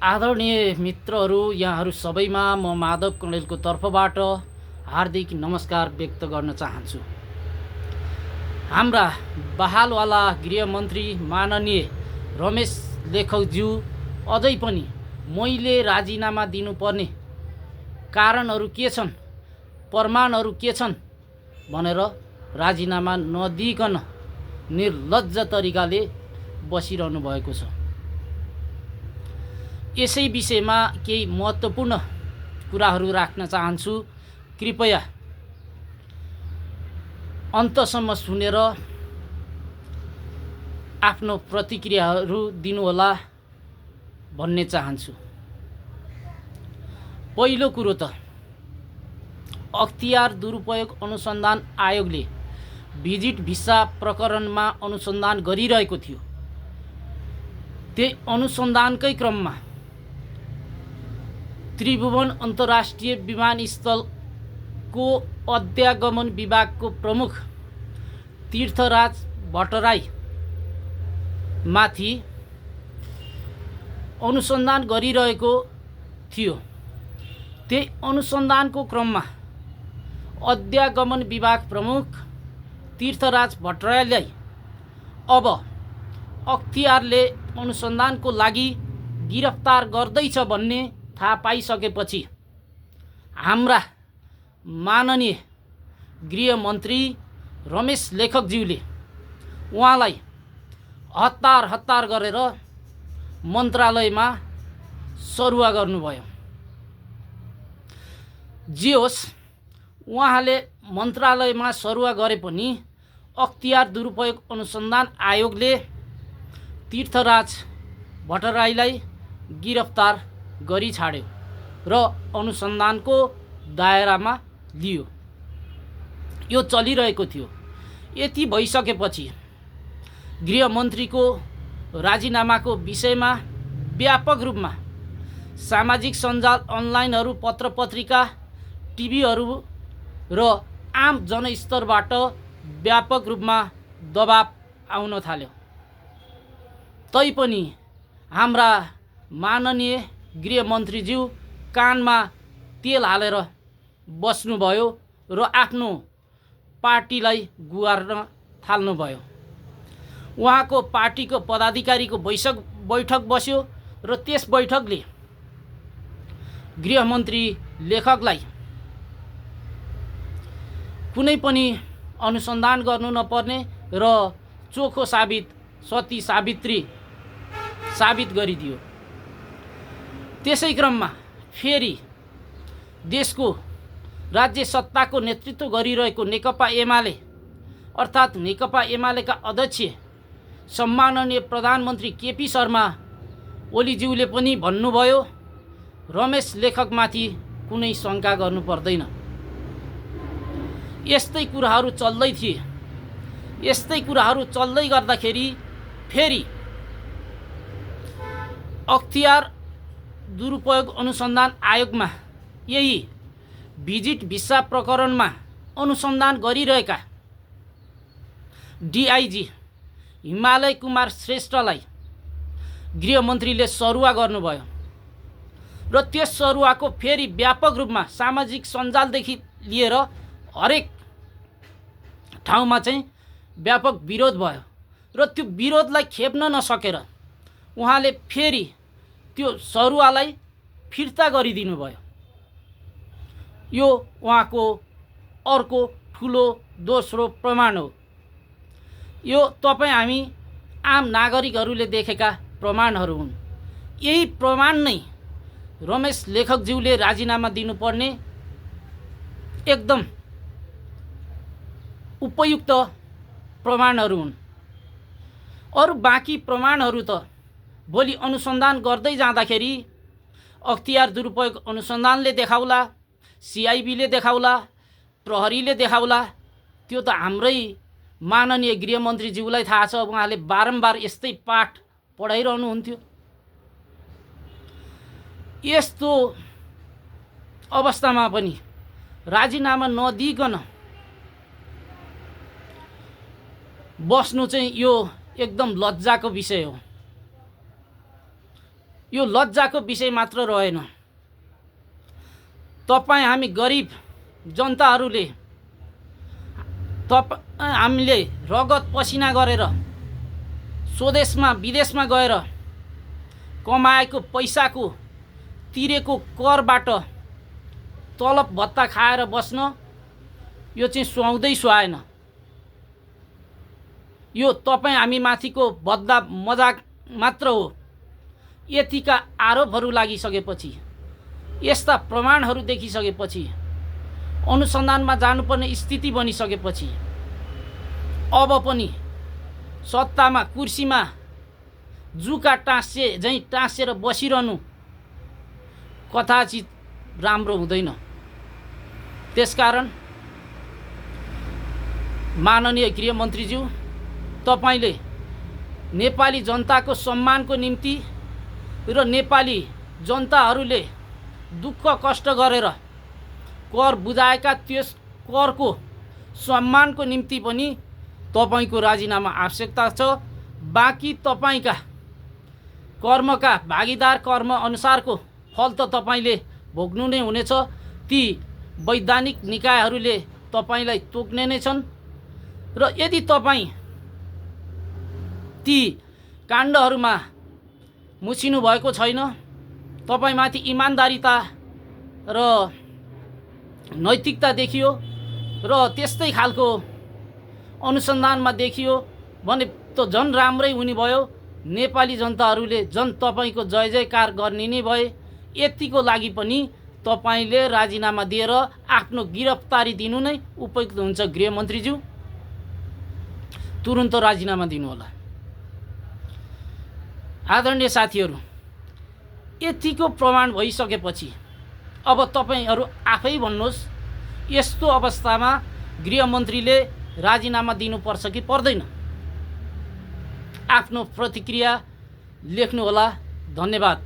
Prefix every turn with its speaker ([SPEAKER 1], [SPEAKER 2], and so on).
[SPEAKER 1] आदरणीय मित्रहरू, यहाँहरू सबैमा म माधव कणेलको तर्फबाट हार्दिक नमस्कार व्यक्त गर्न चाहन्छु। हाम्रा बहालवाला गृहमन्त्री माननीय रमेश लेखकज्यू अझै पनि मैले राजीनामा दिनुपर्ने कारणहरू के छन्, प्रमाणहरू के छन् भनेर राजीनामा नदिइकन निर्लज्ज तरिकाले बसिरहनु भएको छ। यसै विषयमा केही महत्त्वपूर्ण कुराहरू राख्न चाहन्छु। कृपया अन्तसम्म सुनेर आफ्नो प्रतिक्रियाहरू दिनुहोला भन्ने चाहन्छु। पहिलो कुरो त अख्तियार दुरुपयोग अनुसन्धान आयोगले भिजिट भिसा प्रकरणमा अनुसन्धान गरिरहेको थियो। त्यही अनुसन्धानकै क्रममा त्रिभुवन अन्तर्राष्ट्रिय विमानस्थलको अध्यागमन विभागको प्रमुख तीर्थराज भट्टराई माथि अनुसन्धान गरिरहेको थियो। त्यही अनुसन्धानको क्रममा अध्यागमन विभाग प्रमुख तीर्थराज भट्टराईलाई अब अख्तियारले अनुसन्धानको लागि गिरफ्तार गर्दैछ भन्ने थाहा पाइसकेपछि हाम्रा माननीय गृहमन्त्री रमेश लेखकज्यूले उहाँलाई हतार गरेर मन्त्रालयमा सरुवा गर्नुभयो। जे होस्, उहाँले मन्त्रालयमा सरुवा गरे पनि अख्तियार दुरुपयोग अनुसन्धान आयोगले तीर्थराज भट्टराईलाई गिरफ्तार गरी छाड्यो र अनुसन्धानको दायरामा लियो। यो चलिरहेको थियो। यति भइसकेपछि गृहमन्त्रीको राजीनामाको विषयमा व्यापक रूपमा सामाजिक सञ्जाल, अनलाइनहरू, पत्रपत्रिका, टिभीहरू र आम जनस्तरबाट व्यापक रूपमा दबाब आउन थाल्यो। तैपनि हाम्रा माननीय गृहमन्त्रीज्यू कानमा तेल हालेर बस्नुभयो र आफ्नो पार्टीलाई गुहार्न थाल्नुभयो। उहाँको पार्टीको पदाधिकारीको बैठक बस्यो र त्यस बैठकले गृहमन्त्री लेखकलाई कुनै पनि अनुसन्धान गर्नु नपर्ने र चोखो सती सावित्री साबित गरिदियो। त्यसै क्रममा फेरि देशको राज्य सत्ताको नेतृत्व गरिरहेको नेकपा एमाले अर्थात् नेकपा एमालेका अध्यक्ष सम्माननीय प्रधानमन्त्री केपी शर्मा ओलीज्यूले पनि भन्नुभयो, रमेश लेखकमाथि कुनै शङ्का गर्नु पर्दैन। यस्तै कुराहरू चल्दै थिए। यस्तै कुराहरू चल्दै गर्दाखेरि फेरि अख्तियार दुरुपयोग अनुसन्धान आयोगमा यही भिजिट भिसा प्रकरणमा अनुसन्धान गरिरहेका डिआइजी हिमालय कुमार श्रेष्ठलाई गृहमन्त्रीले सरुवा गर्नुभयो र त्यस सरुवाको फेरि व्यापक रूपमा सामाजिक सञ्जालदेखि लिएर हरेक ठाउँमा चाहिँ व्यापक विरोध भयो र त्यो विरोधलाई खेप्न नसकेर उहाँले फेरि त्यो सरुवालाई फिर्ता गरिदिनु भयो। यो उहाँको अर्को ठुलो दोस्रो प्रमाण हो। यो तपाईँ हामी आम नागरिकहरूले देखेका प्रमाणहरू हुन्। यही प्रमाण नै रमेश लेखकज्यूले राजीनामा दिनुपर्ने एकदम उपयुक्त प्रमाणहरू हुन्। अरू बाँकी प्रमाणहरू त भोलि अनुसन्धान गर्दै जाँदाखेरि अख्तियार दुरुपयोग अनुसन्धानले देखाउला, सिआइबीले देखाउला, प्रहरीले देखाउला। त्यो त हाम्रै माननीय गृहमन्त्रीज्यूलाई थाहा छ। उहाँले बारम्बार यस्तै पाठ पढाइरहनुहुन्थ्यो। यस्तो अवस्थामा पनि राजीनामा नदिइकन बस्नु चाहिँ यो एकदम लज्जाको विषय हो। यो लज्जाको विषय मात्र रहेन। तपाईँ हामी गरिब जनताहरूले हामीले रगत पसिना गरेर स्वदेशमा विदेशमा गएर कमाएको पैसाको तिरेको करबाट तलब भत्ता खाएर बस्न यो चाहिँ सुहाउँदै सुहाएन। यो तपाईँ हामी माथिको बद्दा मजाक मात्र हो। यतिका आरोपहरू लागिसकेपछि, यस्ता प्रमाणहरू देखिसकेपछि, अनुसन्धानमा जानुपर्ने स्थिति बनिसकेपछि अब पनि सत्तामा कुर्सीमा जुका टाँसे झैँ टाँसेर बसिरहनु कथाचित राम्रो हुँदैन। त्यसकारण माननीय गृहमन्त्रीज्यू, तपाईले नेपाली जनताको सम्मानको निम्ति र नेपाली जनताहरूले दुःख कष्ट गरेर कर बुझाएका त्यस करको सम्मानको निम्ति पनि तपाईको राजीनामा आवश्यकता छ। बाँकी तपाईका कर्मका भागीदार कर्म अनुसारको फल त तपाईले भोग्नु नै हुनेछ। ती वैधानिक निकायहरूले तपाईलाई तोक्ने नै छन् र यदि तपाईँ ती काण्डहरूमा मुछिनु भएको छैन, तपाईमाथि इमानदारिता र नैतिकता देखियो र त्यस्तै खालको अनुसन्धानमा देखियो भने त झन् राम्रै हुने भयो। नेपाली जनताहरूले झन् तपाईको जय जयकार गर्ने नै भए। यतिको लागि पनि तपाईले राजीनामा दिएर आफ्नो गिरफ्तारी दिनु नै उपयुक्त हुन्छ। गृहमन्त्रीज्यू, तुरुन्त राजीनामा दिनुहोला। आदरणीय साथीहरू, यतिको प्रमाण भइसकेपछि अब तपाईहरू आफै भन्नुहोस्, यस्तो अवस्थामा गृहमन्त्रीले राजीनामा दिनुपर्छ कि पर्दैन? आफ्नो प्रतिक्रिया लेख्नुहोला। धन्यवाद।